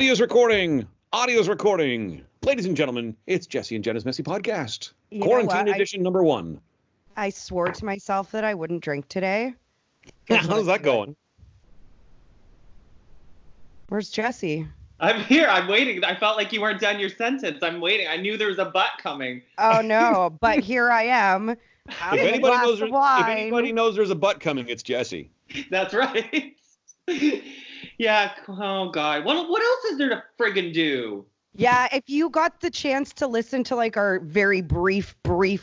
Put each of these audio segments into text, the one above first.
Audio's recording. Audio's recording. Ladies and gentlemen, it's Jesse and Jenna's Messy Podcast. Quarantine edition number 1. I swore to myself that I wouldn't drink today. How's that going? Where's Jesse? I'm here. I'm waiting. I felt like you weren't done your sentence. I'm waiting. I knew there was a butt coming. Oh, no. But here I am. If anybody knows there's a butt coming, it's Jesse. That's right. Yeah. Oh, God. What else is there to friggin' do? Yeah, if you got the chance to listen to like our very brief,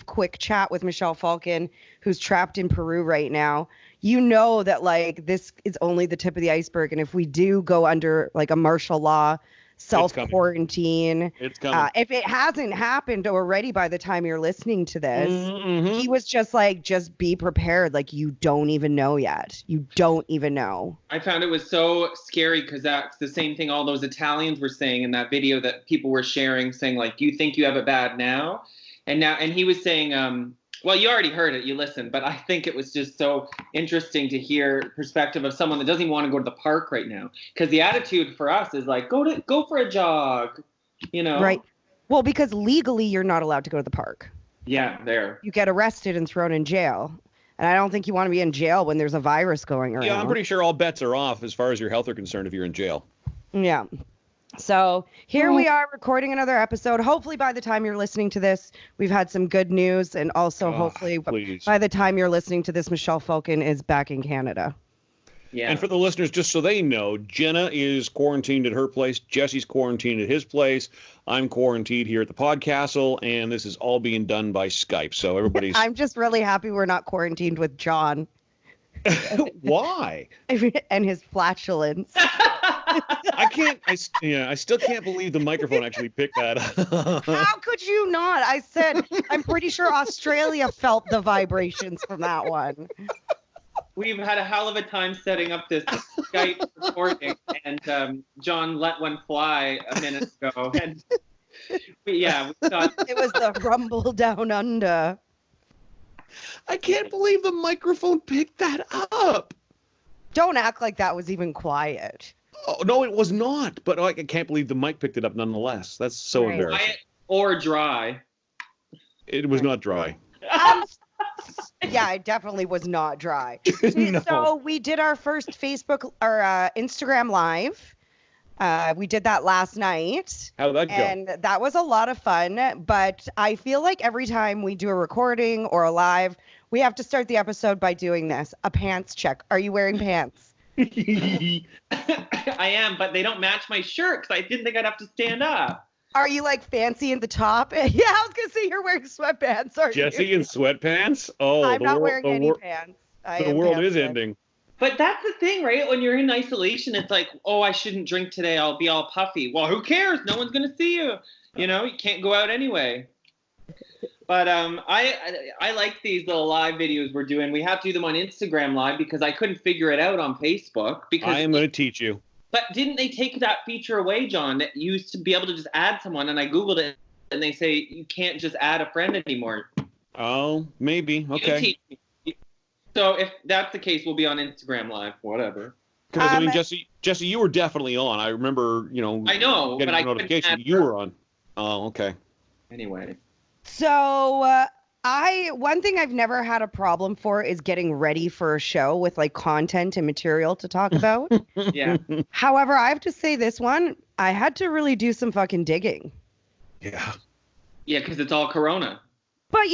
quick chat with Michelle Falcon, who's trapped in Peru right now, you know that like this is only the tip of the iceberg. And if we do go under like a martial law, self-quarantine, it's coming. If it hasn't happened already by the time you're listening to this, he was just like, just be prepared. Like you don't even know yet. You don't even know. I found it was so scary because that's the same thing all those Italians were saying in that video that people were sharing, saying like, you think you have it bad now? And he was saying, well, you already heard it, you listened, but I think it was just so interesting to hear perspective of someone that doesn't even want to go to the park right now. Because the attitude for us is like, go for a jog, you know? Right. Well, because legally you're not allowed to go to the park. Yeah, there. You get arrested and thrown in jail. And I don't think you want to be in jail when there's a virus going around. Yeah, I'm pretty sure all bets are off as far as your health are concerned if you're in jail. Yeah. So here we are recording another episode. Hopefully by the time you're listening to this, we've had some good news. And also hopefully by the time you're listening to this, Michelle Falcon is back in Canada. Yeah. And for the listeners, just so they know, Jenna is quarantined at her place. Jesse's quarantined at his place. I'm quarantined here at the Podcastle. And this is all being done by Skype. So everybody's... I'm just really happy we're not quarantined with John. Why? And his flatulence. I still can't believe the microphone actually picked that up. How could you not? I said, I'm pretty sure Australia felt the vibrations from that one. We've had a hell of a time setting up this Skype recording, and John let one fly a minute ago. And we thought it was the rumble down under. I can't believe the microphone picked that up. Don't act like that was even quiet. Oh, no, it was not. But I can't believe the mic picked it up nonetheless. That's so embarrassing. Quiet or dry. It was not dry. Yeah, it definitely was not dry. No. So we did our first Facebook or Instagram Live. We did that last night. How did that go? And that was a lot of fun. But I feel like every time we do a recording or a live, we have to start the episode by doing this. A pants check. Are you wearing pants? I am, but they don't match my shirt because I didn't think I'd have to stand up. Are you like fancy in the top? Yeah, I was gonna say you're wearing sweatpants. Are Jesse you? in sweatpants? Oh, I'm not wearing any pants. The world is ending. But that's the thing, right? When you're in isolation, it's like, oh, I shouldn't drink today. I'll be all puffy. Well, who cares? No one's gonna see you. You know, you can't go out anyway. But I like these little live videos we're doing. We have to do them on Instagram Live because I couldn't figure it out on Facebook. Because I am going to teach you. But didn't they take that feature away, John, that you used to be able to just add someone? And I Googled it, and they say you can't just add a friend anymore. Oh, maybe. Okay. So if that's the case, we'll be on Instagram Live, whatever. Because, I mean, Jesse, you were definitely on. I remember, I know, getting a notification. You were on. Oh, okay. Anyway. So one thing I've never had a problem for is getting ready for a show with like content and material to talk about. Yeah. However, I have to say this one, I had to really do some fucking digging. Yeah. Yeah, because it's all Corona. But,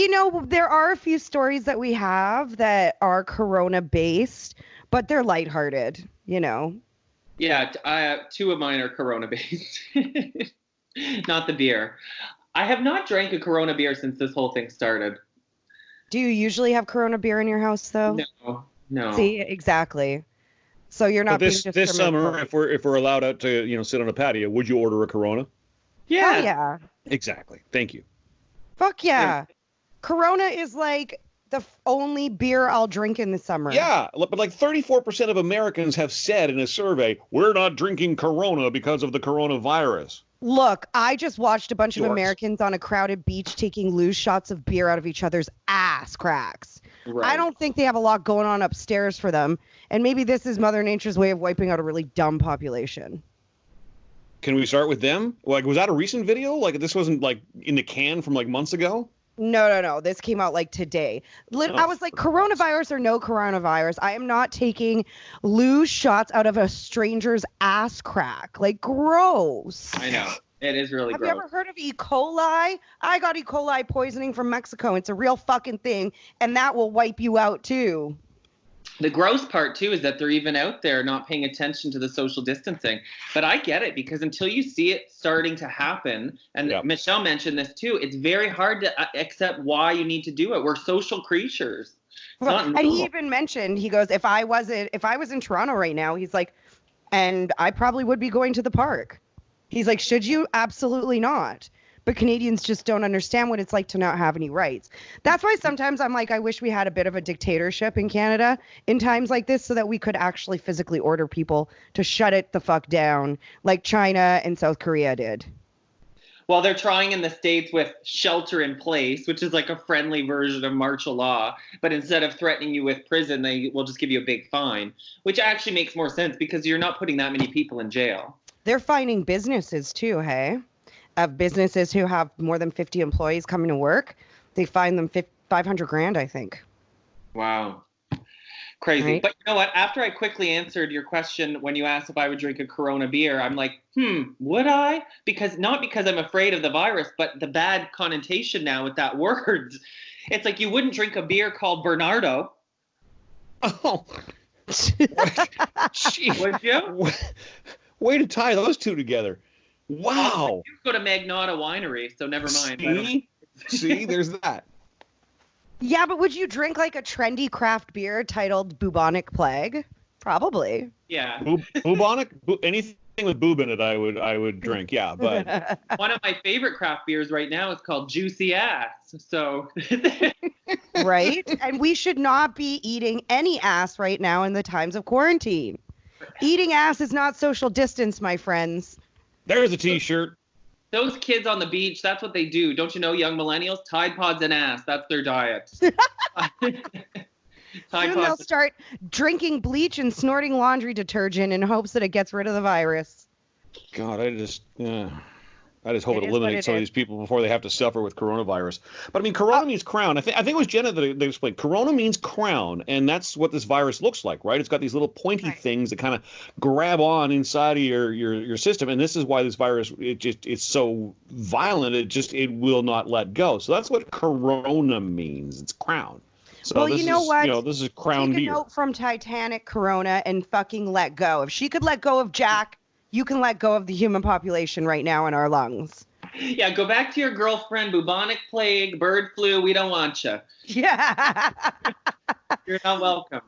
there are a few stories that we have that are Corona based, but they're lighthearted, Yeah, 2 of mine are Corona based. Not the beer. I have not drank a Corona beer since this whole thing started. Do you usually have Corona beer in your house, though? No. See, exactly. So you're not being this summer, if we're allowed out to sit on a patio, would you order a Corona? Yeah. Hell yeah. Exactly. Thank you. Fuck yeah. Corona is like the only beer I'll drink in the summer. Yeah, but like 34% of Americans have said in a survey, we're not drinking Corona because of the coronavirus. Look, I just watched a bunch of Dorks. Americans on a crowded beach taking loose shots of beer out of each other's ass cracks. Right. I don't think they have a lot going on upstairs for them. And maybe this is Mother Nature's way of wiping out a really dumb population. Can we start with them? Like, was that a recent video? Like, this wasn't like in the can from like months ago? No. This came out like today. I was like, coronavirus or no coronavirus, I am not taking loose shots out of a stranger's ass crack. Like, gross. I know. It is really gross. Have you ever heard of E. coli? I got E. coli poisoning from Mexico. It's a real fucking thing, and that will wipe you out too. The gross part, too, is that they're even out there not paying attention to the social distancing. But I get it, because until you see it starting to happen, and Michelle mentioned this, too, it's very hard to accept why you need to do it. We're social creatures. And he even mentioned, he goes, if I was in Toronto right now, he's like, and I probably would be going to the park. He's like, should you? Absolutely not. But Canadians just don't understand what it's like to not have any rights. That's why sometimes I'm like, I wish we had a bit of a dictatorship in Canada in times like this so that we could actually physically order people to shut it the fuck down like China and South Korea did. Well, they're trying in the States with shelter in place, which is like a friendly version of martial law. But instead of threatening you with prison, they will just give you a big fine, which actually makes more sense because you're not putting that many people in jail. They're fining businesses too, hey? Of businesses who have more than 50 employees coming to work, they fine them $500,000, I think. Wow. Crazy. Right? But you know what? After I quickly answered your question when you asked if I would drink a Corona beer, I'm like, would I? Not because I'm afraid of the virus, but the bad connotation now with that word. It's like you wouldn't drink a beer called Bernardo. Oh. Would you? Way to tie those two together. Wow. You go to Magnata Winery, so never mind. See, there's that. Yeah, but would you drink like a trendy craft beer titled Bubonic Plague? Probably. Yeah. Bubonic? Anything with boob in it, I would drink. Yeah, but one of my favorite craft beers right now is called Juicy Ass. So. Right, and we should not be eating any ass right now in the times of quarantine. Eating ass is not social distance, my friends. There's a T-shirt. Those kids on the beach, that's what they do. Don't you know, young millennials? Tide Pods and ass. That's their diet. Soon they'll start drinking bleach and snorting laundry detergent in hopes that it gets rid of the virus. God, I just hope it eliminates some of these people before they have to suffer with coronavirus. But I mean, Corona means crown. I think it was Jenna that explained. Corona means crown, and that's what this virus looks like, right? It's got these little pointy things that kind of grab on inside of your system, and this is why this virus it's so violent. It will not let go. So that's what Corona means. It's crown. So well, you know what? This is crown beer. Take a note from Titanic Corona and fucking let go. If she could let go of Jack, you can let go of the human population right now in our lungs. Yeah, go back to your girlfriend, bubonic plague, bird flu. We don't want you. Yeah. You're not welcome.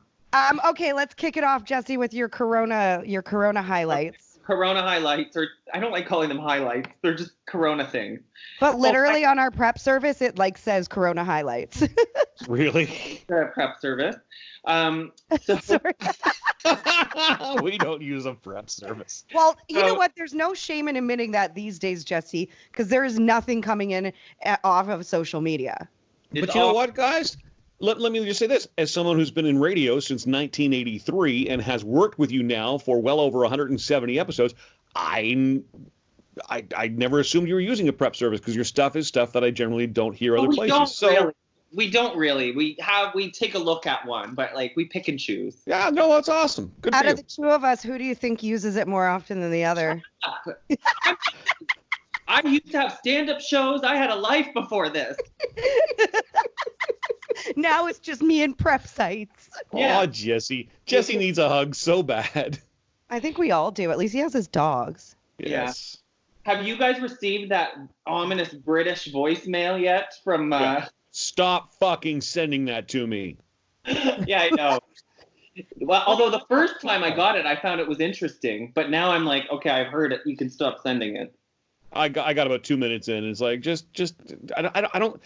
Okay, let's kick it off, Jesse, with your Corona highlights. Corona highlights, or I don't like calling them highlights. They're just Corona things. But literally on our prep service, it says Corona highlights. Really? Prep service. Sorry. We don't use a prep service. Well, you know what? There's no shame in admitting that these days, Jesse, because there is nothing coming in off of social media. But you know what, guys? Let me just say this. As someone who's been in radio since 1983 and has worked with you now for well over 170 episodes, I never assumed you were using a prep service because your stuff is stuff that I generally don't hear other places. We don't really. We take a look at one, but we pick and choose. Yeah, no, that's awesome. Good Out for you. Of the two of us, who do you think uses it more often than the other? I used to have stand-up shows. I had a life before this. Now it's just me and prep sites. Yeah. Oh, Jesse. Jesse needs a hug so bad. I think we all do. At least he has his dogs. Yes. Yeah. Have you guys received that ominous British voicemail yet from... Stop fucking sending that to me. Yeah, I know. Well, although the first time I got it, I found it was interesting. But now I'm like, okay, I've heard it. You can stop sending it. I got about 2 minutes in. It's like I don't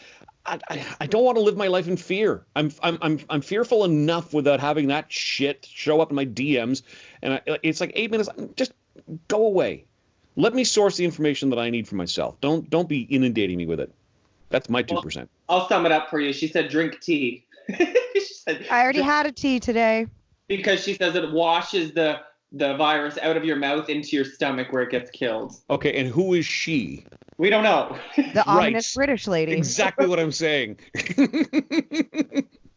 want to live my life in fear. I'm fearful enough without having that shit show up in my DMs, and it's like 8 minutes. Just go away. Let me source the information that I need for myself. Don't be inundating me with it. That's my 2%. Well, I'll sum it up for you. She said, drink tea. I already had a tea today. Because she says it washes the the virus out of your mouth into your stomach where it gets killed. Okay, and who is she? We don't know. The ominous British lady. Exactly what I'm saying.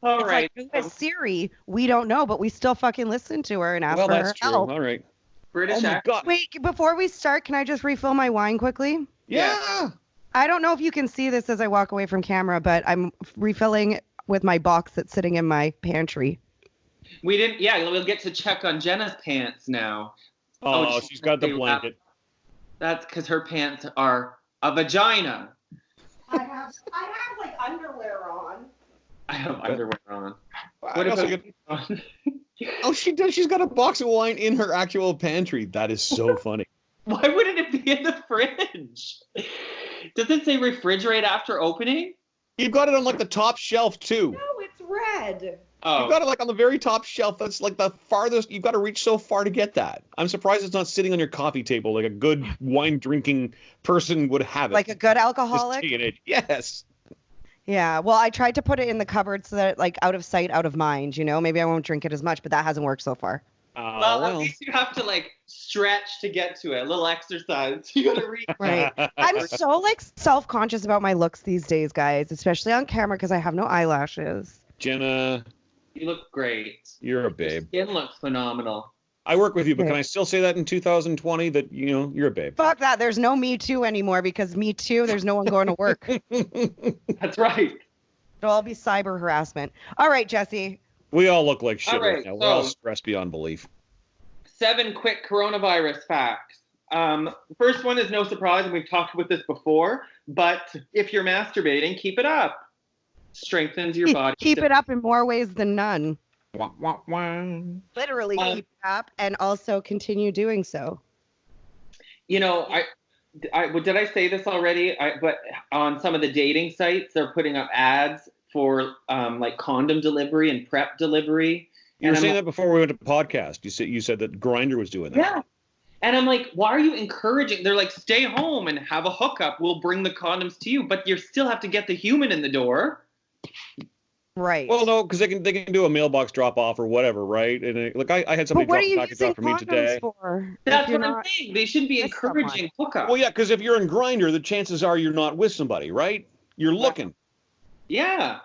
All it's right. Like, who is Siri? We don't know, but we still fucking listen to her and ask for that's her true. help. All right. British my God. Wait, before we start, can I just refill my wine quickly? Yeah. I don't know if you can see this as I walk away from camera, but I'm refilling with my box that's sitting in my pantry. We didn't. Yeah, we'll get to check on Jenna's pants now. Oh, she's got the blanket. That's because her pants are a vagina. I have like underwear on. I have underwear on. What about on? Oh, she does. She's got a box of wine in her actual pantry. That is so funny. Why wouldn't it be in the fridge? Does it say refrigerate after opening? You've got it on like the top shelf too. No, it's red. Oh. You've got it like on the very top shelf. That's like the farthest. You've got to reach so far to get that. I'm surprised it's not sitting on your coffee table like a good wine drinking person would have it. Like a good alcoholic? Yes. Yeah. Well, I tried to put it in the cupboard so that like out of sight, out of mind. Maybe I won't drink it as much, but that hasn't worked so far. Well, at least you have to like stretch to get to it. A little exercise. You gotta reach. Right. I'm so like self-conscious about my looks these days, guys, especially on camera because I have no eyelashes. Jenna, you look great. You're a babe. Your skin looks phenomenal. I work with you, but can I still say that in 2020 that you're a babe? Fuck that. There's no Me Too anymore because Me Too, there's no one going to work. That's right. It'll all be cyber harassment. All right, Jesse. We all look like shit right now. We're all stressed beyond belief. 7 quick coronavirus facts. First one is no surprise, and we've talked about this before, but if you're masturbating, keep it up. Strengthens your body. Keep it up in more ways than none. Wah, wah, wah. Literally keep it up and also continue doing so. You know, I did I say this already? But on some of the dating sites, they're putting up ads for like condom delivery and PrEP delivery. You were saying that before we went to podcast. You said that Grindr was doing that. Yeah. And I'm like, why are you encouraging? They're like, stay home and have a hookup. We'll bring the condoms to you, but you still have to get the human in the door. Right. Well, no, because they can do a mailbox drop off or whatever, right? And look, I had somebody drop a package off for me today. That's what I'm saying. They shouldn't be encouraging hookup. Well, yeah, because if you're in Grindr, the chances are you're not with somebody, right? You're looking. Yeah.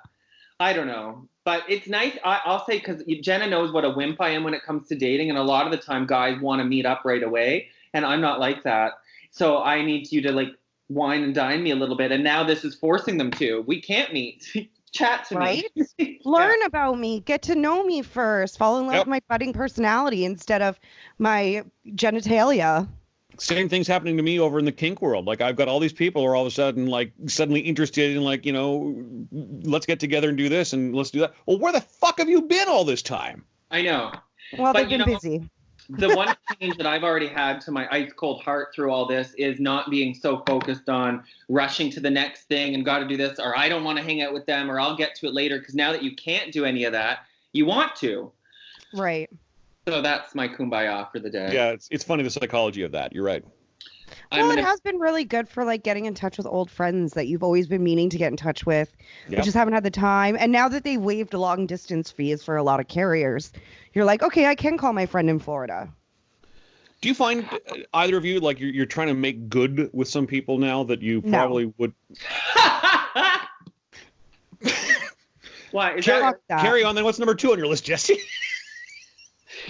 I don't know. But it's nice. I'll say, because Jenna knows what a wimp I am when it comes to dating. And a lot of the time, guys want to meet up right away. And I'm not like that. So I need you to, like, wine and dine me a little bit. And now this is forcing them to. We can't meet. Chat to me. Right? Learn about me. Get to know me first. Fall in love with my budding personality instead of my genitalia. Same thing's happening to me over in the kink world. Like, I've got all these people who are all of a sudden, like, suddenly interested in, like, let's get together and do this and let's do that. Well, where the fuck have you been all this time? I know. Well, they've been busy. The one change that I've already had to my ice cold heart through all this is not being so focused on rushing to the next thing and got to do this, or I don't want to hang out with them, or I'll get to it later. Because now that you can't do any of that, you want to. Right. So that's my kumbaya for the day. Yeah, it's funny, the psychology of that. You're right. Well, it has been really good for like getting in touch with old friends that you've always been meaning to get in touch with, but just haven't had the time. And now that they waived long distance fees for a lot of carriers, you're like, okay, I can call my friend in Florida. Do you find either of you like you're trying to make good with some people now that you probably would? Why? Is carry on. Then what's number 2 on your list, Jesse?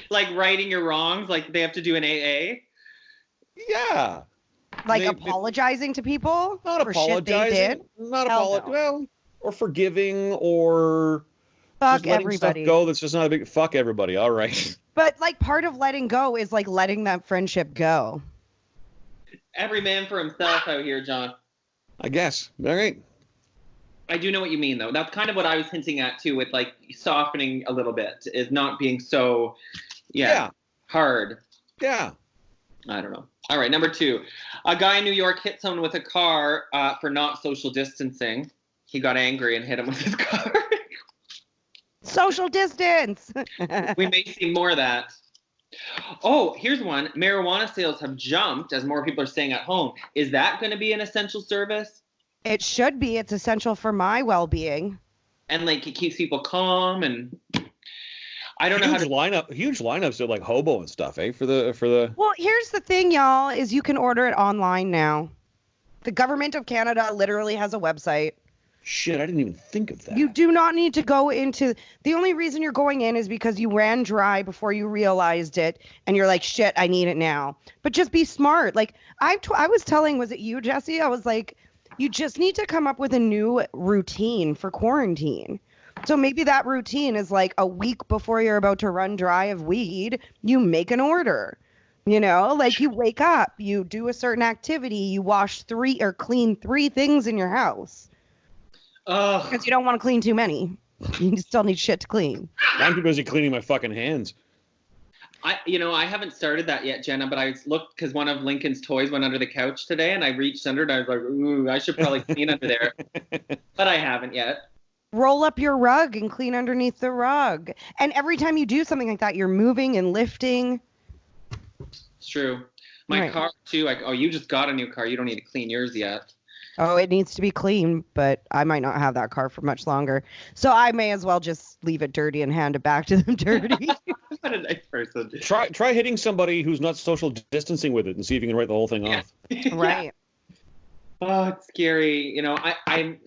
Like righting your wrongs, like they have to do an AA. Yeah. Like apologizing to people? Not for apologizing. Shit they did? Not apologizing. No. Well, or forgiving, or fuck just letting everybody. Stuff go. That's just not a big fuck everybody. All right. But like part of letting go is like letting that friendship go. Every man for himself out here, John. I guess. All right. I do know what you mean, though. That's kind of what I was hinting at too, with like softening a little bit, is not being so, hard. Yeah. I don't know. All right, number 2. A guy in New York hit someone with a car for not social distancing. He got angry and hit him with his car. Social distance. We may see more of that. Oh, here's one. Marijuana sales have jumped as more people are staying at home. Is that going to be an essential service? It should be. It's essential for my well-being. And like it keeps people calm, and I don't know how to huge lineups at like Hobo and stuff, eh? For the. Well, here's the thing, y'all, is you can order it online now. The government of Canada literally has a website. Shit, I didn't even think of that. You do not need to go into. The only reason you're going in is because you ran dry before you realized it, and you're like, shit, I need it now. But just be smart. Like I was telling, was it you, Jesse? I was like, you just need to come up with a new routine for quarantine. So maybe that routine is like a week before you're about to run dry of weed, you make an order. You know, like you wake up, you do a certain activity, you wash 3 or clean 3 things in your house. Because you don't want to clean too many. You still need shit to clean. I'm too busy cleaning my fucking hands. I haven't started that yet, Jenna, but I looked because one of Lincoln's toys went under the couch today, and I reached under it, and I was like, ooh, I should probably clean under there. But I haven't yet. Roll up your rug and clean underneath the rug. And every time you do something like that, you're moving and lifting. It's true. My car, too. You just got a new car. You don't need to clean yours yet. Oh, it needs to be clean, but I might not have that car for much longer. So I may as well just leave it dirty and hand it back to them dirty. What a nice person. Try hitting somebody who's not social distancing with it and see if you can write the whole thing off. Right. Oh, it's scary. I'm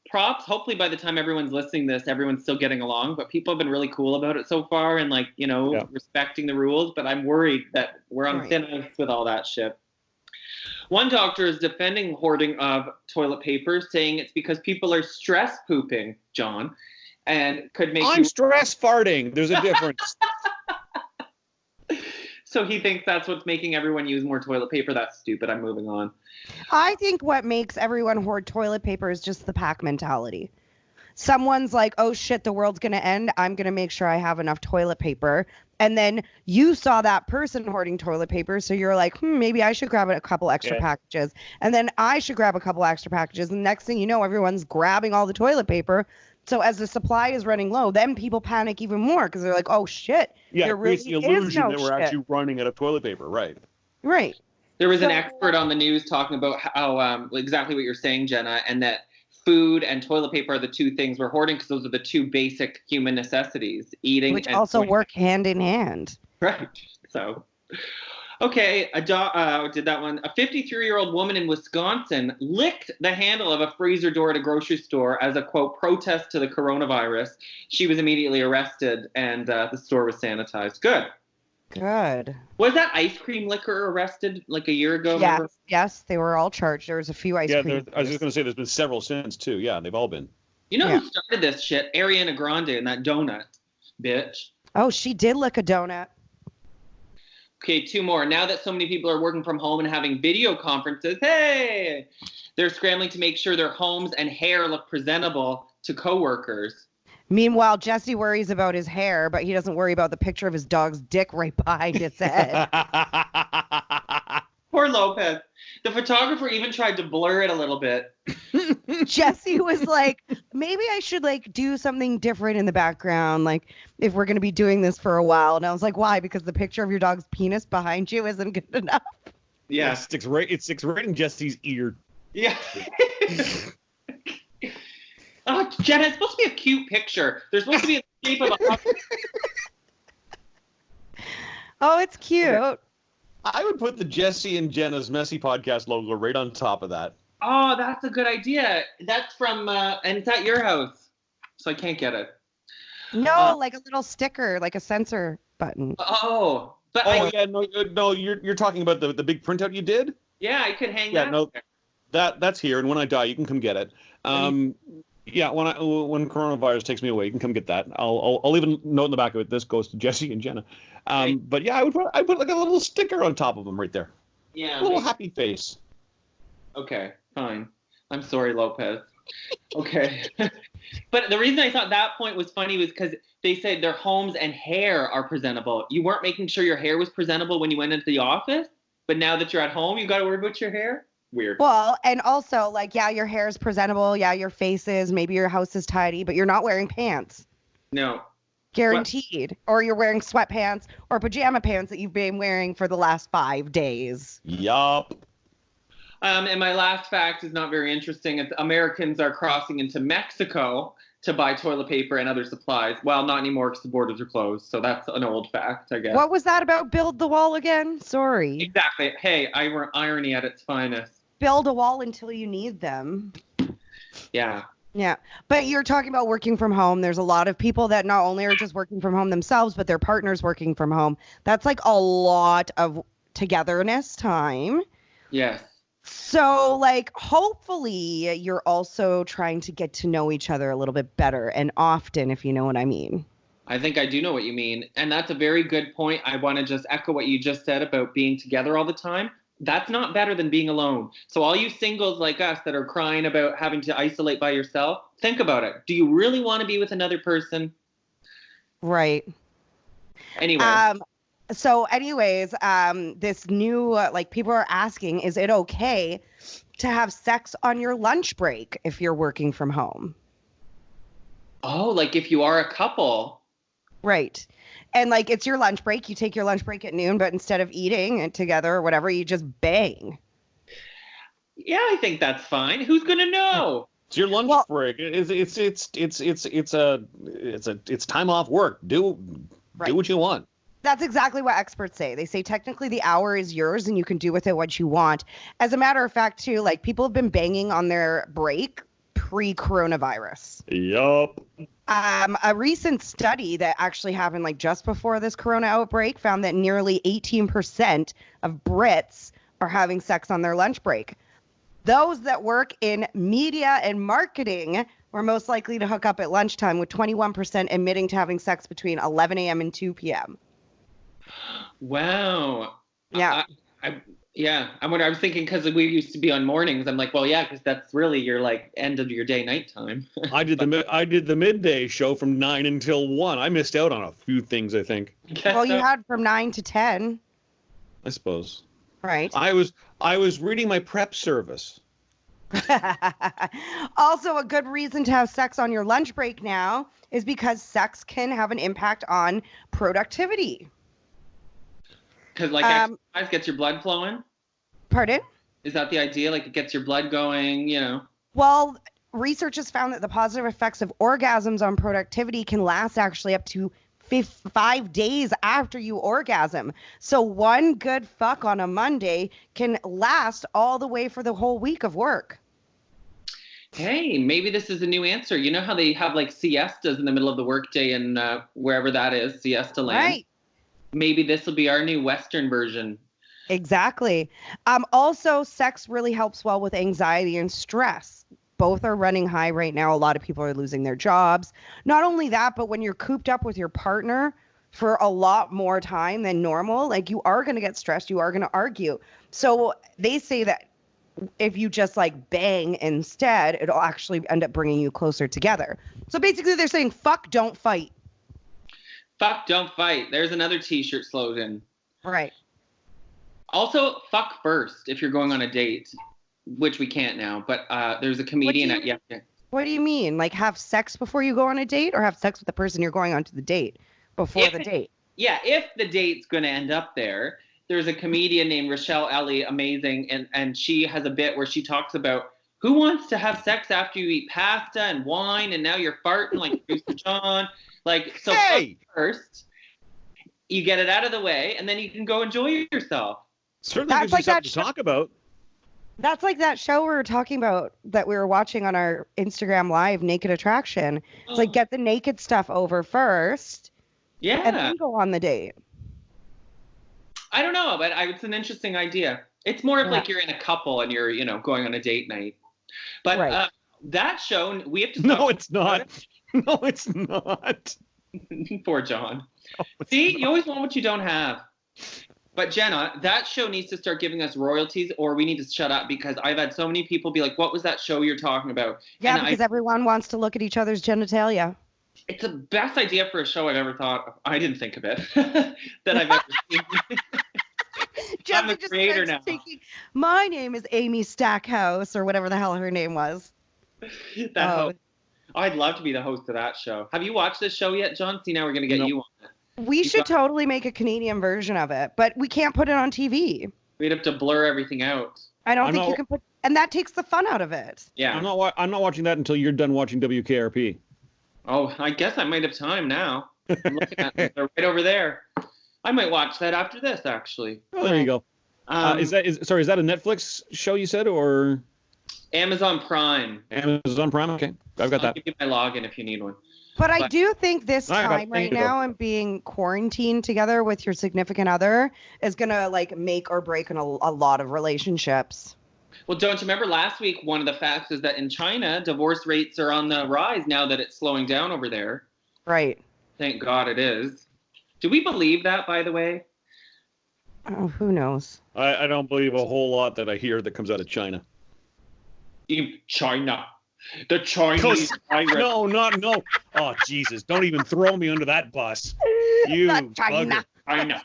props. Hopefully by the time everyone's listening to this, everyone's still getting along, but people have been really cool about it so far and respecting the rules. But I'm worried that we're on thin ice with all that shit. One doctor is defending hoarding of toilet paper, saying it's because people are stress pooping, John, and could make I'm stress farting. There's a difference. So he thinks that's what's making everyone use more toilet paper. That's stupid. I'm moving on. I think what makes everyone hoard toilet paper is just the pack mentality. Someone's like, oh shit, the world's going to end. I'm going to make sure I have enough toilet paper. And then you saw that person hoarding toilet paper. So you're like, maybe I should grab a couple extra packages. And then I should grab a couple extra packages. And next thing you know, everyone's grabbing all the toilet paper. So as the supply is running low, then people panic even more because they're like, oh shit. Yeah, there it creates the really illusion that we're shit. actually running out of toilet paper. Right. Right. There was an expert on the news talking about how exactly what you're saying, Jenna, and that food and toilet paper are the 2 things we're hoarding because those are the 2 basic human necessities, eating which and also work hand in hand. Right. So, okay, did that one. A 53-year-old woman in Wisconsin licked the handle of a freezer door at a grocery store as a, quote, protest to the coronavirus. She was immediately arrested, and the store was sanitized. Good. Was that ice cream licker arrested like a year ago? Yes, they were all charged. There was a few ice cream. I was just going to say there's been several since too. Yeah, they've all been. You know who started this shit? Ariana Grande and that donut, bitch. Oh, she did lick a donut. Okay, 2 more. Now that so many people are working from home and having video conferences, hey, they're scrambling to make sure their homes and hair look presentable to coworkers. Meanwhile, Jesse worries about his hair, but he doesn't worry about the picture of his dog's dick right behind his head. Poor Lopez. The photographer even tried to blur it a little bit. Jesse was like, maybe I should do something different in the background, if we're going to be doing this for a while. And I was like, why? Because the picture of your dog's penis behind you isn't good enough. Yeah. It sticks right in Jesse's ear. Yeah. Oh, Jenna, it's supposed to be a cute picture. There's supposed to be a shape of a... Oh, it's cute. Okay. I would put the Jesse and Jenna's Messy Podcast logo right on top of that. Oh, that's a good idea. That's from, and it's at your house, so I can't get it. No, like a little sticker, like a censor button. Oh. But no, you're talking about the big printout you did? Yeah, I could hang that there. That's here, and when I die, you can come get it. Yeah, when coronavirus takes me away, you can come get that. I'll leave a note in the back of it. This goes to Jesse and Jenna. But yeah, I put like a little sticker on top of them right there. Yeah. A little happy face. Okay, fine. I'm sorry, Lopez. Okay. But the reason I thought that point was funny was because they said their homes and hair are presentable. You weren't making sure your hair was presentable when you went into the office, but now that you're at home, you got to worry about your hair? Weird. Well, and also, your hair is presentable. Yeah, your face is. Maybe your house is tidy, but you're not wearing pants. No. Guaranteed. Or you're wearing sweatpants or pajama pants that you've been wearing for the last 5 days. Yup. And my last fact is not very interesting. It's Americans are crossing into Mexico to buy toilet paper and other supplies. Well, not anymore because the borders are closed. So that's an old fact, I guess. What was that about build the wall again? Sorry. Exactly. Hey, irony at its finest. Build a wall until you need them. Yeah. Yeah. But you're talking about working from home. There's a lot of people that not only are just working from home themselves, but their partner's working from home. That's like a lot of togetherness time. Yes. So, like, hopefully you're also trying to get to know each other a little bit better and often, if you know what I mean. I think I do know what you mean. And that's a very good point. I want to just echo what you just said about being together all the time. That's not better than being alone. So all you singles like us that are crying about having to isolate by yourself, think about it. Do you really want to be with another person? Right. Anyway. So anyways, this new, like, people are asking, is it okay to have sex on your lunch break if you're working from home? Oh, like if you are a couple. Right. And like, it's your lunch break. You take your lunch break at noon, but instead of eating it together or whatever, you just bang. Yeah, I think that's fine. Who's going to know? It's your lunch break. It's time off work. Do what you want. That's exactly what experts say. They say technically the hour is yours and you can do with it what you want. As a matter of fact, too, like, people have been banging on their break pre-coronavirus. Yup. A recent study that actually happened like just before this corona outbreak found that nearly 18% of Brits are having sex on their lunch break. Those that work in media and marketing were most likely to hook up at lunchtime, with 21% admitting to having sex between 11 a.m. and 2 p.m. Wow. Yeah. I was thinking, because we used to be on mornings. I'm like, well, yeah, because that's really your like end of your day nighttime. I did the midday show from 9 until 1. I missed out on a few things, I think. Well, you had from 9 to 10. I suppose. Right. I was reading my prep service. Also, a good reason to have sex on your lunch break now is because sex can have an impact on productivity. Because like exercise gets your blood flowing? Pardon? Is that the idea? Like, it gets your blood going, you know? Well, research has found that the positive effects of orgasms on productivity can last actually up to 5 days after you orgasm. So one good fuck on a Monday can last all the way for the whole week of work. Hey, maybe this is a new answer. You know how they have like siestas in the middle of the workday and wherever that is, siesta land? Right. Maybe this will be our new Western version. Exactly. Also, sex really helps well with anxiety and stress. Both are running high right now. A lot of people are losing their jobs. Not only that, but when you're cooped up with your partner for a lot more time than normal, like, you are going to get stressed. You are going to argue. So they say that if you just like bang instead, it'll actually end up bringing you closer together. So basically they're saying, fuck, don't fight. Fuck, don't fight. There's another t-shirt slogan. Right. Also, fuck first if you're going on a date, which we can't now. But there's a comedian at What do you mean? Like, have sex before you go on a date, or have sex with the person you're going on to the date before the date? Yeah, if the date's going to end up there. There's a comedian named Rochelle Ellie, amazing, and she has a bit where she talks about who wants to have sex after you eat pasta and wine and now you're farting like Producer John. Like, so first, you get it out of the way, and then you can go enjoy yourself. Certainly gives you something to talk about. That's like that show we were talking about that we were watching on our Instagram Live, Naked Attraction. It's like, get the naked stuff over first. Yeah. And then go on the date. I don't know, but it's an interesting idea. It's more of like you're in a couple and you're, going on a date night. But that show, we have to talk. No, it's not. No, it's not. Poor John. No, See, not. You always want what you don't have. But Jenna, that show needs to start giving us royalties, or we need to shut up, because I've had so many people be like, what was that show you're talking about? Yeah, and because everyone wants to look at each other's genitalia. It's the best idea for a show I've ever thought of. I didn't think of it. That I've ever seen. I'm the creator now. My name is Amy Stackhouse, or whatever the hell her name was. I'd love to be the host of that show. Have you watched this show yet, John? See, now we're going to get you on it. We should totally make a Canadian version of it, but we can't put it on TV. We'd have to blur everything out. I don't think you can put, and that takes the fun out of it. Yeah. I'm not watching that until you're done watching WKRP. Oh, I guess I might have time now. I'm looking at it. They're right over there. I might watch that after this, actually. Oh, there you go. Is that a Netflix show you said, or Amazon Prime? Amazon Prime? Okay, I've got that. I'll give you my login if you need one. But I do think this time right now and being quarantined together with your significant other is going to like make or break a lot of relationships. Well, don't you remember last week, one of the facts is that in China, divorce rates are on the rise now that it's slowing down over there. Right. Thank God it is. Do we believe that, by the way? Oh, who knows? I don't believe a whole lot that I hear that comes out of China. China. The Chinese virus. No. Oh, Jesus. Don't even throw me under that bus. You China. China.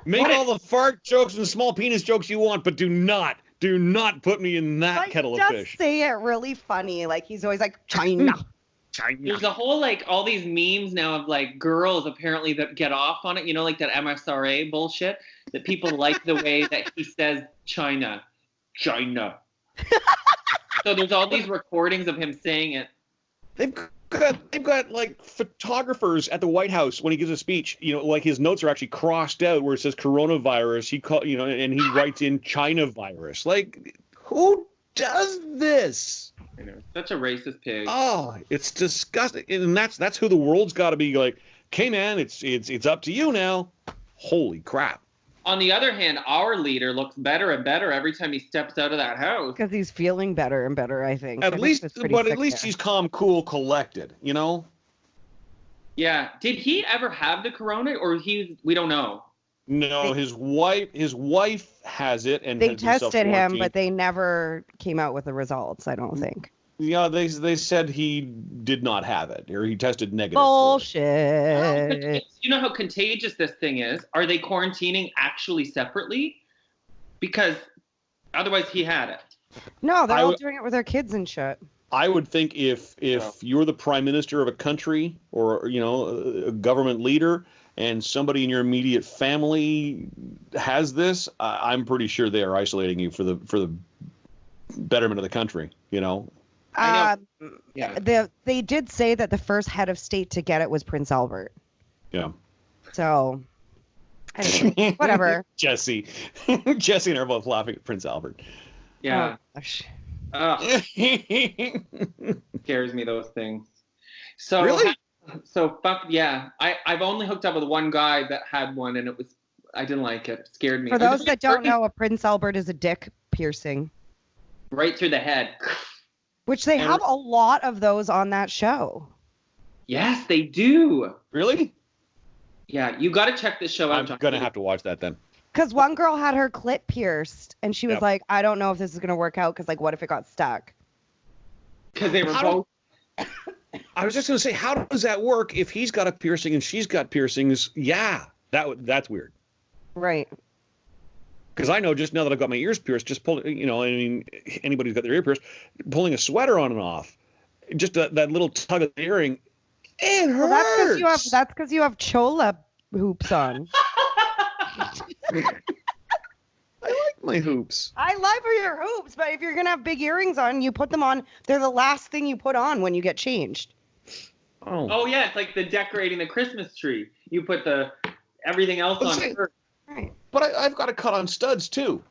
Make all the fart jokes and small penis jokes you want, but do not put me in that kettle of fish. Just say it really funny. Like he's always like, China. China. There's a whole, like, all these memes now of, like, girls apparently that get off on it. You know, like that MSRA bullshit. That people like the way that he says China. China. So there's all these recordings of him saying it. They've got like photographers at the White House when he gives a speech. You know, like his notes are actually crossed out where it says coronavirus. And he writes in China virus. Like, who does this? I know, such a racist pig. Oh, it's disgusting. And that's who the world's got to be like. Okay, man, it's up to you now. Holy crap. On the other hand, our leader looks better and better every time he steps out of that house. Because he's feeling better and better, I think. At least he's calm, cool, collected, you know? Yeah. Did he ever have the corona, or we don't know? No, his wife has it, and they tested him, but they never came out with the results, I don't think. Yeah, they said he did not have it, or he tested negative. Bullshit. You know how contagious this thing is? Are they quarantining actually separately? Because otherwise he had it. No, they're all doing it with their kids and shit. I would think if you're the prime minister of a country, or a government leader, and somebody in your immediate family has this, I'm pretty sure they are isolating you for the betterment of the country, you know? I know. Yeah. They did say that the first head of state to get it was Prince Albert. Yeah. So, anyway, whatever. Jesse and I are both laughing at Prince Albert. Yeah. Oh, scares me, those things. So really? So fuck yeah. I've only hooked up with one guy that had one, and I didn't like it. It scared me. For those that don't know, a Prince Albert is a dick piercing. Right through the head. Which they have a lot of those on that show. Yes, they do. Really? Yeah, you got to check this show out. I'm going to have to watch that then. Because one girl had her clit pierced, and she was like, I don't know if this is going to work out, because, like, what if it got stuck? Because they were both... I was just going to say, how does that work if he's got a piercing and she's got piercings? Yeah, that's weird. Right. Because I know just now that I've got my ears pierced, just pulling, I mean, anybody who's got their ear pierced, pulling a sweater on and off, just that little tug of the earring, it hurts. Well, that's because you have chola hoops on. I like my hoops. I love your hoops, but if you're going to have big earrings on, you put them on. They're the last thing you put on when you get changed. Oh yeah, it's like the decorating the Christmas tree. You put everything else on first. Right. But I've got to cut on studs, too.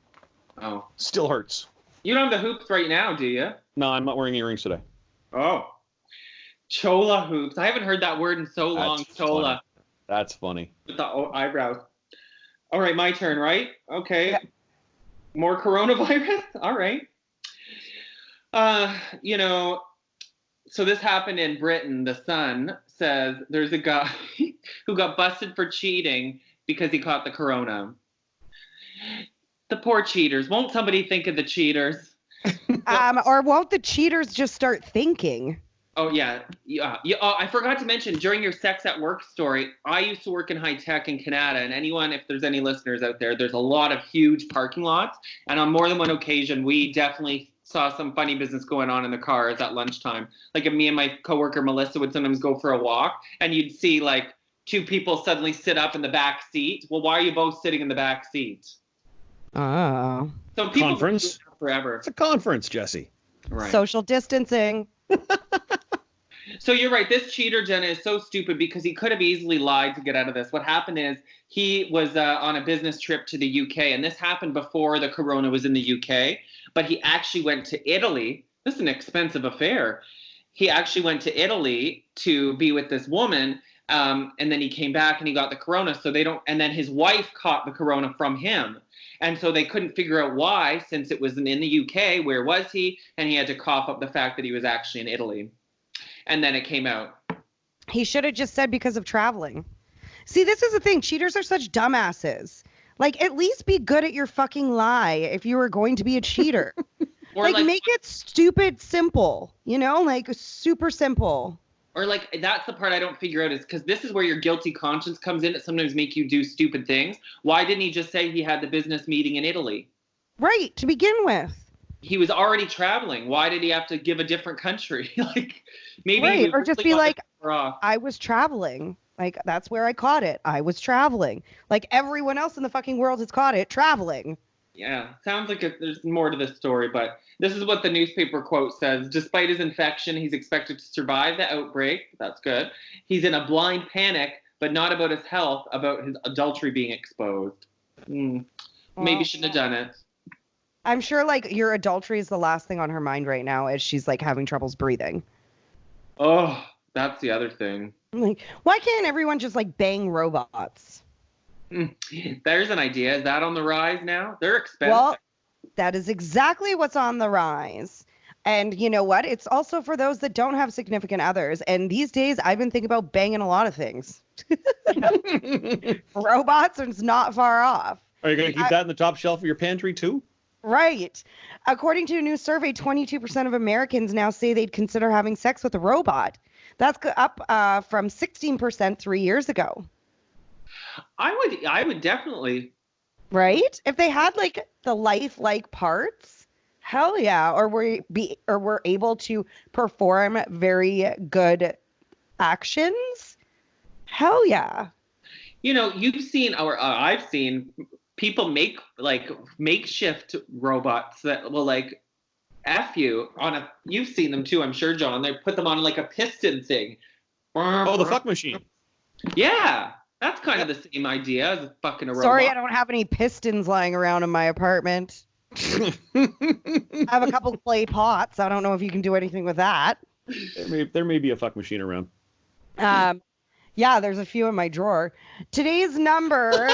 Oh. Still hurts. You don't have the hoops right now, do you? No, I'm not wearing earrings today. Oh. Chola hoops. I haven't heard that word in so long. Chola. Funny. That's funny. With the eyebrows. All right, my turn, right? Okay. Yeah. More coronavirus? All right. So this happened in Britain. The Sun says there's a guy who got busted for cheating because he caught the corona. The poor cheaters. Won't somebody think of the cheaters? Or won't the cheaters just start thinking? Oh, yeah. I forgot to mention, during your sex at work story, I used to work in high tech in Canada, and if there's any listeners out there, there's a lot of huge parking lots, and on more than one occasion, we definitely saw some funny business going on in the cars at lunchtime. Like, me and my coworker Melissa would sometimes go for a walk, and you'd see, like, two people suddenly sit up in the back seat. Well, why are you both sitting in the back seat? Oh. So people conference? Forever. It's a conference, Jesse. Right. Social distancing. So you're right. This cheater, Jenna, is so stupid because he could have easily lied to get out of this. What happened is he was on a business trip to the UK, and this happened before the corona was in the UK, but he actually went to Italy. This is an expensive affair. He actually went to Italy to be with this woman, and then he came back and he got the corona. And then his wife caught the corona from him. And so they couldn't figure out why, since it was in the UK. Where was he? And he had to cough up the fact that he was actually in Italy. And then it came out. He should have just said because of traveling. See, this is the thing. Cheaters are such dumbasses. Like, at least be good at your fucking lie if you were going to be a cheater. Or like make it stupid simple, like super simple. Or like, that's the part I don't figure out, is because this is where your guilty conscience comes in. It sometimes make you do stupid things. Why didn't he just say he had the business meeting in Italy? Right, to begin with. He was already traveling. Why did he have to give a different country? Like, maybe. Right, or just be like, I was traveling. Like, that's where I caught it. I was traveling. Like everyone else in the fucking world has caught it, traveling. Yeah, sounds like there's more to this story, but this is what the newspaper quote says. Despite his infection, he's expected to survive the outbreak. That's good. He's in a blind panic, but not about his health, about his adultery being exposed. Maybe shouldn't have done it. I'm sure, like, your adultery is the last thing on her mind right now as she's, like, having troubles breathing. Oh, that's the other thing. Like, why can't everyone just, like, bang robots? There's an idea. Is that on the rise now? They're expensive. Well, that is exactly what's on the rise. And you know what? It's also for those that don't have significant others. And these days, I've been thinking about banging a lot of things. Robots are not far off. Are you going to keep that in the top shelf of your pantry, too? Right. According to a new survey, 22% of Americans now say they'd consider having sex with a robot. That's up from 16% 3 years ago. I would definitely. Right? If they had like the lifelike parts, hell yeah. Or were able to perform very good actions, hell yeah. You've seen, or I've seen people make like makeshift robots that will like F you you've seen them too, I'm sure, John. They put them on like a piston thing. Oh, the fuck machine. Yeah, that's kind of the same idea as fucking a robot. Sorry, I don't have any pistons lying around in my apartment. I have a couple clay pots. I don't know if you can do anything with that. There may be a fuck machine around. Yeah, there's a few in my drawer. Today's number,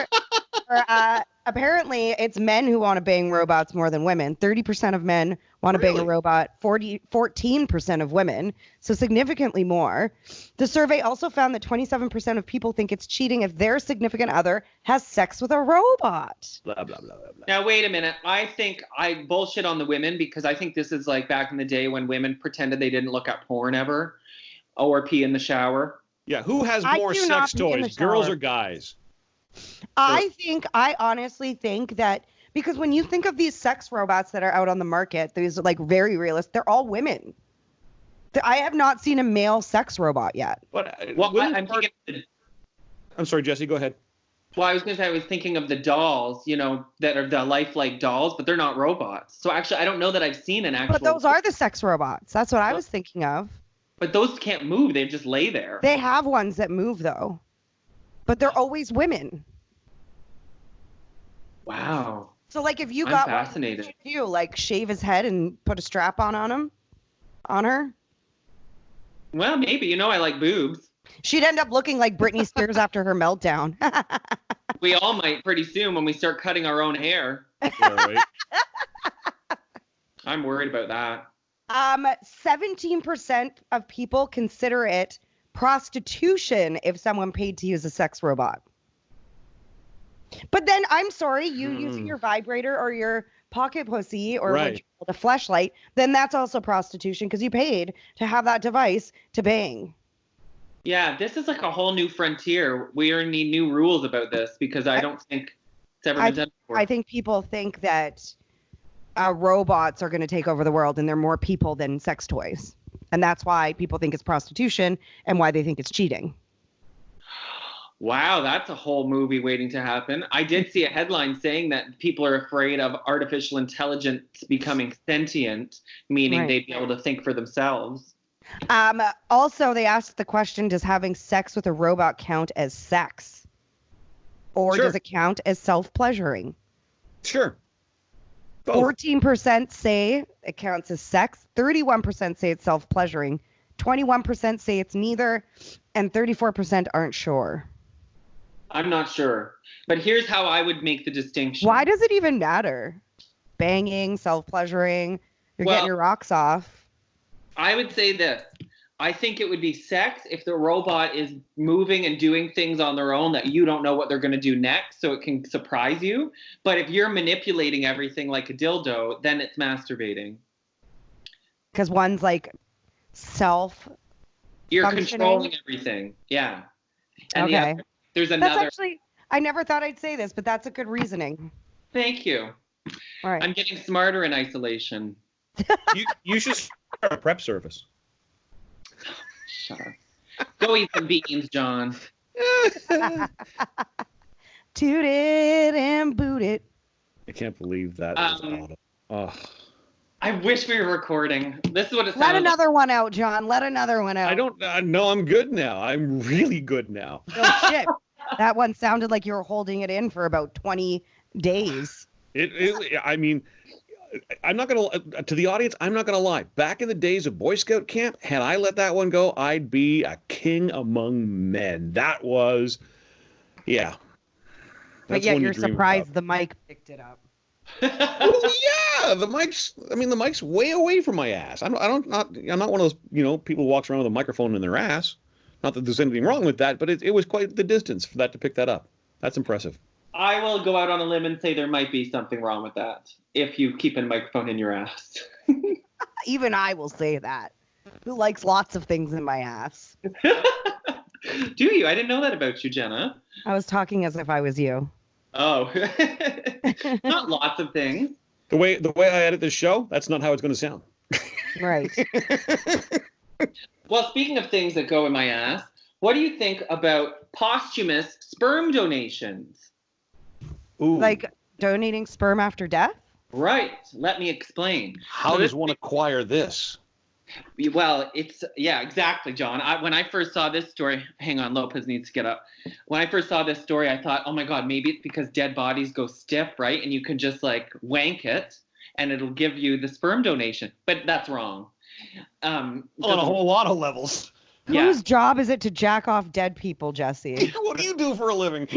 apparently it's men who want to bang robots more than women. 30% of men want to bang a robot, 14% of women, so significantly more. The survey also found that 27% of people think it's cheating if their significant other has sex with a robot. Blah, blah, blah, blah, blah. Now, wait a minute. I think I bullshit on the women because I think this is like back in the day when women pretended they didn't look at porn ever or pee in the shower. Yeah, who has more sex toys, girls or guys? I honestly think that because when you think of these sex robots that are out on the market, these are like very realistic, they're all women. I have not seen a male sex robot yet. I'm sorry, Jesse, go ahead. Well, I was going to say I was thinking of the dolls, that are the lifelike dolls, but they're not robots. So actually, I don't know that I've seen an actual. But those are the sex robots. That's what I was thinking of. But those can't move. They just lay there. They have ones that move, though. But they're always women. Wow. So, like, if you I'm got fascinated. What would you do? Like, shave his head and put a strap on him? On her? Well, maybe. I like boobs. She'd end up looking like Britney Spears after her meltdown. We all might pretty soon when we start cutting our own hair. Yeah, right. I'm worried about that. 17% of people consider it prostitution if someone paid to use a sex robot. But then, I'm sorry, you using your vibrator or your pocket pussy or the fleshlight, then that's also prostitution because you paid to have that device to bang. Yeah, this is like a whole new frontier. We need new rules about this because I don't think it's ever been done before. I think people think that robots are going to take over the world and they're more people than sex toys. And that's why people think it's prostitution and why they think it's cheating. Wow, that's a whole movie waiting to happen. I did see a headline saying that people are afraid of artificial intelligence becoming sentient, meaning they'd be able to think for themselves. Also, they asked the question, does having sex with a robot count as sex? Or Sure. does it count as self-pleasuring? Sure. Both. 14% say it counts as sex. 31% say it's self-pleasuring. 21% say it's neither. And 34% aren't sure. I'm not sure. But here's how I would make the distinction. Why does it even matter? Banging, self-pleasuring, you're getting your rocks off. I would say this. I think it would be sex if the robot is moving and doing things on their own that you don't know what they're going to do next, so it can surprise you. But if you're manipulating everything like a dildo, then it's masturbating. Because one's like You're controlling everything. Yeah. And okay. There's another. That's actually, I never thought I'd say this, but that's a good reasoning. Thank you. All right. I'm getting smarter in isolation. You should start a prep service. Shut up. Go eat some beans, John. Toot it and boot it. I can't believe that. Oh. I wish we were recording. This is what it sounds Let another one out, John. Let another one out. I don't no, I'm good now. I'm really good now. Oh, shit. That one sounded like you were holding it in for about 20 days. I mean, I'm not going to, to the audience, I'm not going to lie. Back in the days of Boy Scout camp, had I let that one go, I'd be a king among men. That was, yeah. But yet you're surprised the mic picked it up. Oh, yeah, the mic's way away from my ass. I'm not one of those, people who walks around with a microphone in their ass. Not that there's anything wrong with that, but it was quite the distance for that to pick that up. That's impressive. I will go out on a limb and say there might be something wrong with that if you keep a microphone in your ass. Even I will say that. Who likes lots of things in my ass? Do you? I didn't know that about you, Jenna. I was talking as if I was you. Oh. Not lots of things. The way I edit this show, that's not how it's going to sound. Right. Well, speaking of things that go in my ass, what do you think about posthumous sperm donations? Ooh. Like donating sperm after death? Right. Let me explain. How does one acquire this? Well, yeah, exactly, John. When I first saw this story, hang on, Lopez needs to get up. When I first saw this story, I thought, oh my God, maybe it's because dead bodies go stiff, right? And you can just like wank it and it'll give you the sperm donation. But that's wrong. On a whole lot of levels. Yeah. Whose job is it to jack off dead people, Jesse? What do you do for a living?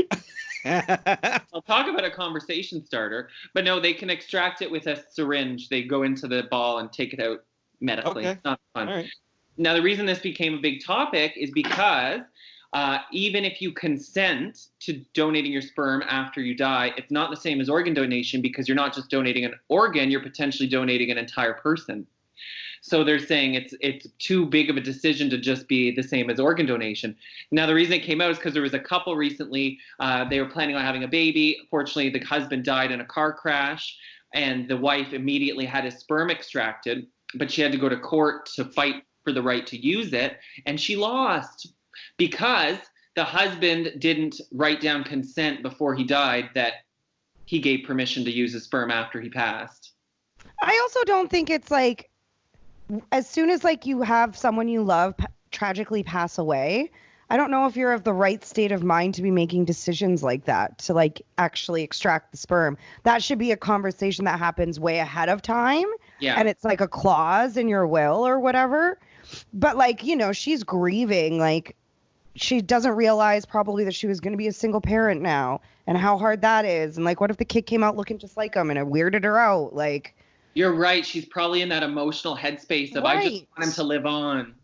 I'll talk about a conversation starter. But no, they can extract it with a syringe. They go into the ball and take it out medically. Okay. It's not fun. All right. Now, the reason this became a big topic is because even if you consent to donating your sperm after you die, it's not the same as organ donation because you're not just donating an organ, you're potentially donating an entire person. So they're saying it's too big of a decision to just be the same as organ donation. Now, the reason it came out is because there was a couple recently, they were planning on having a baby. Fortunately, the husband died in a car crash, and the wife immediately had his sperm extracted, but she had to go to court to fight for the right to use it, and she lost because the husband didn't write down consent before he died that he gave permission to use his sperm after he passed. I also don't think it's like, as soon as like you have someone you love tragically pass away, I don't know if you're of the right state of mind to be making decisions like that, to like actually extract the sperm. That should be a conversation that happens way ahead of time. Yeah. And it's like a clause in your will or whatever. But like, she's grieving. Like, she doesn't realize probably that she was going to be a single parent now and how hard that is. And like, what if the kid came out looking just like him and it weirded her out? Like, you're right. She's probably in that emotional headspace of, I just want him to live on.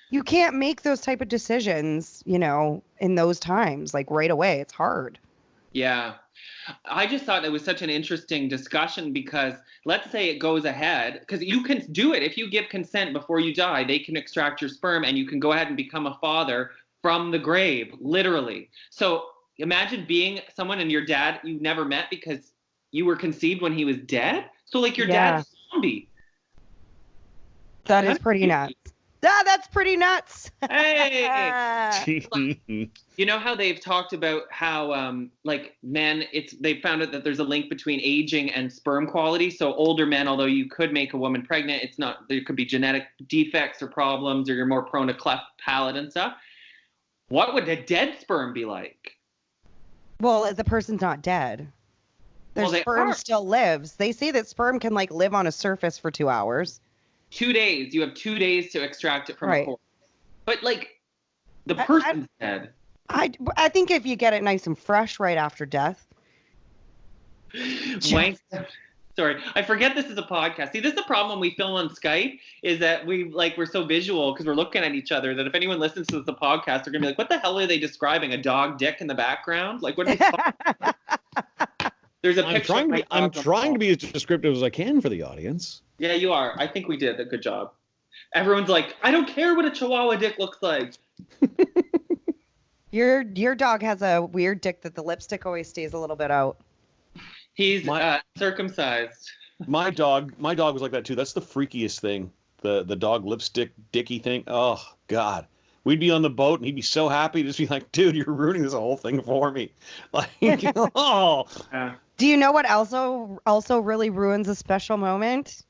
You can't make those type of decisions, in those times, like right away. It's hard. Yeah. I just thought it was such an interesting discussion because let's say it goes ahead, because you can do it. If you give consent before you die, they can extract your sperm and you can go ahead and become a father from the grave, literally. So imagine being someone and your dad you never met because you were conceived when he was dead. So like your dad's a zombie. That is pretty nuts. That's pretty nuts. Hey. You know how they've talked about how like men, they found out that there's a link between aging and sperm quality. So older men, although you could make a woman pregnant, it's not, there could be genetic defects or problems, or you're more prone to cleft palate and stuff. What would a dead sperm be like? Well, the person's not dead. Their sperm still lives. They say that sperm can like live on a surface for 2 hours. 2 days. You have 2 days to extract it from a corpse. But like, the person's dead. I think if you get it nice and fresh right after death. Sorry, I forget this is a podcast. See, this is the problem when we film on Skype, is that we're so visual because we're looking at each other, that if anyone listens to the podcast, they're gonna be like, what the hell are they describing? A dog dick in the background? Like, what are they talking about? There's a picture. I'm trying to be as descriptive as I can for the audience. Yeah, you are. I think we did a good job. Everyone's like, I don't care what a Chihuahua dick looks like. Your dog has a weird dick that the lipstick always stays a little bit out. He's circumcised. My dog was like that too. That's the freakiest thing. The dog lipstick dicky thing. Oh God. We'd be on the boat and he'd be so happy, just be like, dude, you're ruining this whole thing for me. Like, oh. Do you know what also really ruins a special moment?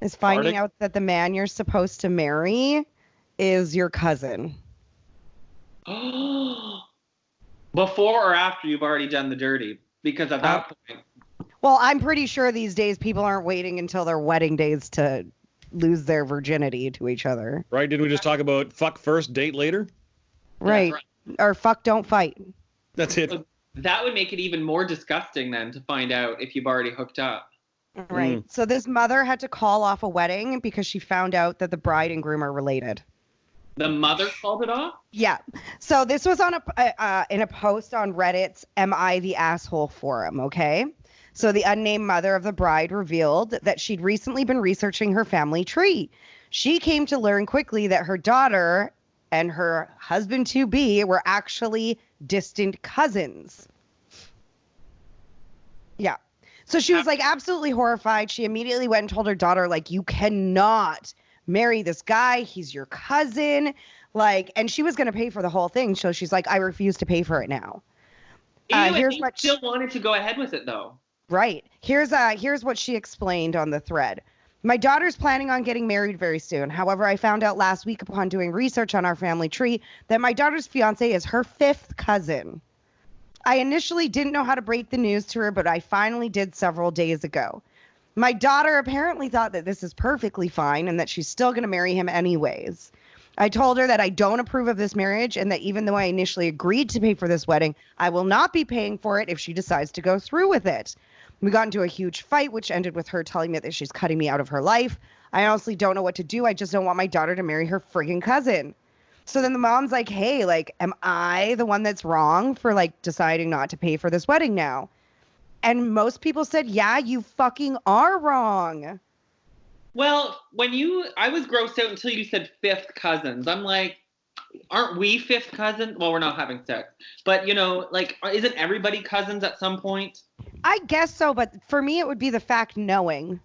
Is finding out that the man you're supposed to marry is your cousin. Before or after you've already done the dirty? Because at that point. Well, I'm pretty sure these days people aren't waiting until their wedding days to lose their virginity to each other. Right? Didn't we just talk about fuck first, date later? Right. Or fuck, don't fight. That's it. So that would make it even more disgusting then to find out if you've already hooked up. Right. So this mother had to call off a wedding because she found out that the bride and groom are related. The mother called it off? Yeah. So this was on in a post on Reddit's Am I the Asshole forum, okay? So the unnamed mother of the bride revealed that she'd recently been researching her family tree. She came to learn quickly that her daughter and her husband-to-be were actually distant cousins. Yeah. So she was like absolutely horrified. She immediately went and told her daughter, like, you cannot marry this guy. He's your cousin. Like, and she was going to pay for the whole thing. So she's like, I refuse to pay for it now. Here's what still wanted to go ahead with it though. Right. Here's what she explained on the thread. My daughter's planning on getting married very soon. However, I found out last week upon doing research on our family tree that my daughter's fiance is her 5th cousin. I initially didn't know how to break the news to her, but I finally did several days ago. My daughter apparently thought that this is perfectly fine and that she's still going to marry him anyways. I told her that I don't approve of this marriage and that even though I initially agreed to pay for this wedding, I will not be paying for it if she decides to go through with it. We got into a huge fight, which ended with her telling me that she's cutting me out of her life. I honestly don't know what to do. I just don't want my daughter to marry her friggin' cousin. So then the mom's like, hey, like, am I the one that's wrong for, like, deciding not to pay for this wedding now? And most people said, yeah, you fucking are wrong. Well, I was grossed out until you said 5th cousins. I'm like, aren't we 5th cousins? Well, we're not having sex. But, like, isn't everybody cousins at some point? I guess so, but for me, it would be the fact knowing.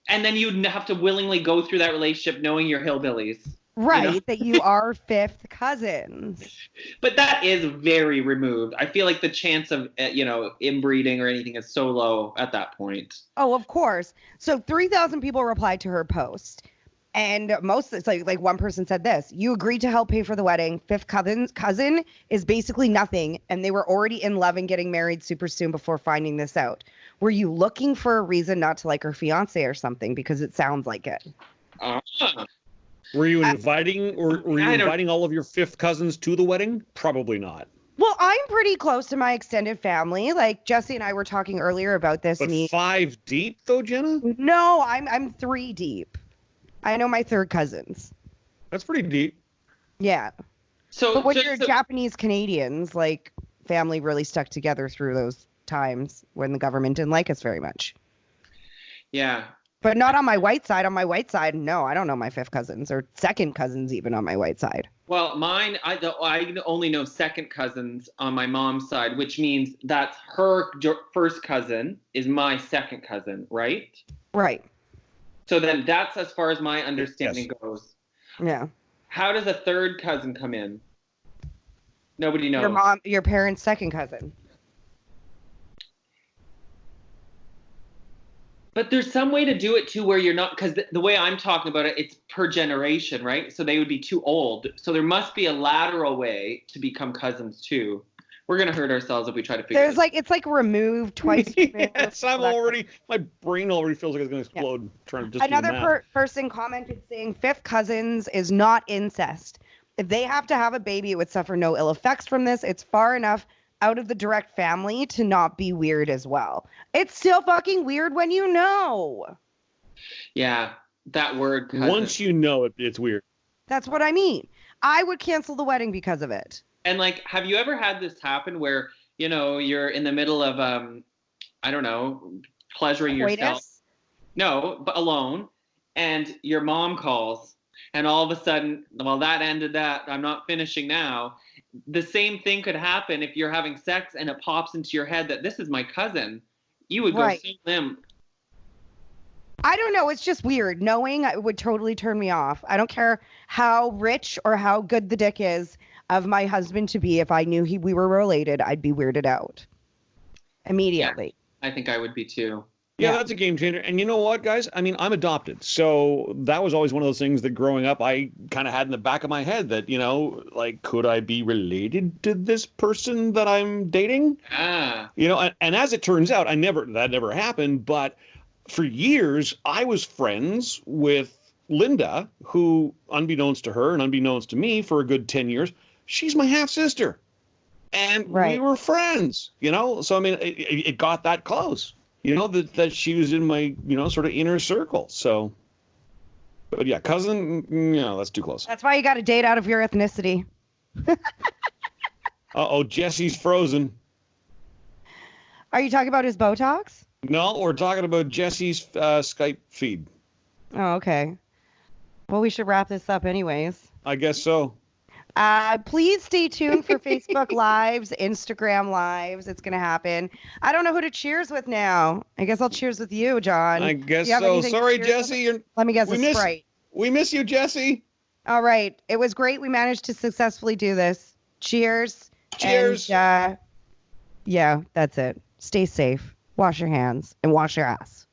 And then you'd have to willingly go through that relationship knowing you're hillbillies. Right, that you are 5th cousins. But that is very removed. I feel like the chance of, inbreeding or anything is so low at that point. Oh, of course. So 3,000 people replied to her post. And it's like one person said this: you agreed to help pay for the wedding. 5th cousin is basically nothing. And they were already in love and getting married super soon before finding this out. Were you looking for a reason not to like her fiance or something? Because it sounds like it. Were you inviting all of your 5th cousins to the wedding? Probably not. Well, I'm pretty close to my extended family. Like Jesse and I were talking earlier about this. But 5 deep though, Jenna? No, I'm 3 deep. I know my 3rd cousins. That's pretty deep. Yeah. But when you're Japanese Canadians, like, family really stuck together through those times when the government didn't like us very much. Yeah. But not on my white side. On my white side, no, I don't know my 5th cousins or 2nd cousins even on my white side. Well, mine, I only know 2nd cousins on my mom's side, which means that's her 1st cousin is my 2nd cousin, right? Right. So then that's as far as my understanding goes. Yeah. How does a third cousin come in? Nobody knows. Your parents' second cousin. But there's some way to do it too where you're not, because the way I'm talking about it, it's per generation, right? So they would be too old. So there must be a lateral way to become cousins too. We're gonna hurt ourselves if we try to figure. It's like removed twice. Yes, my brain already feels like it's gonna explode. Trying to just another person commented saying fifth cousins is not incest. If they have to have a baby, it would suffer no ill effects from this. It's far enough out of the direct family to not be weird as well. It's still fucking weird when you know. Yeah, that word. Cousin. Once you know it, it's weird. That's what I mean. I would cancel the wedding because of it. And like, have you ever had this happen where, you know, you're in the middle of, I don't know, pleasuring yourself? No, but alone. And your mom calls. And all of a sudden, well, that ended that. I'm not finishing now. The same thing could happen if you're having sex and it pops into your head that this is my cousin. You would go see them. I don't know. It's just weird. Knowing it would totally turn me off. I don't care how rich or how good the dick is of my husband to be. If I knew we were related, I'd be weirded out immediately. Yeah, I think I would be too. Yeah, that's a game changer. And you know what, guys? I mean, I'm adopted. So that was always one of those things that growing up, I kind of had in the back of my head that, you know, like, could I be related to this person that I'm dating? You know, and as it turns out, that never happened. But for years, I was friends with Linda, who, unbeknownst to her and unbeknownst to me for a good 10 years, she's my half sister. And we were friends, you know? So, I mean, it got that close. You know, that she was in my, you know, sort of inner circle. So, but yeah, cousin, no, that's too close. That's why you got to date out of your ethnicity. Uh-oh, Jesse's frozen. Are you talking about his Botox? No, we're talking about Jesse's Skype feed. Oh, okay. Well, we should wrap this up anyways. I guess so. Please stay tuned for Facebook Lives, Instagram Lives. It's going to happen. I don't know who to cheers with now. I guess I'll cheers with you, John. I guess so. Sorry, Jesse. Let me guess a Sprite. We miss you, Jesse. All right. It was great. We managed to successfully do this. Cheers. Cheers. And, yeah, that's it. Stay safe. Wash your hands and wash your ass.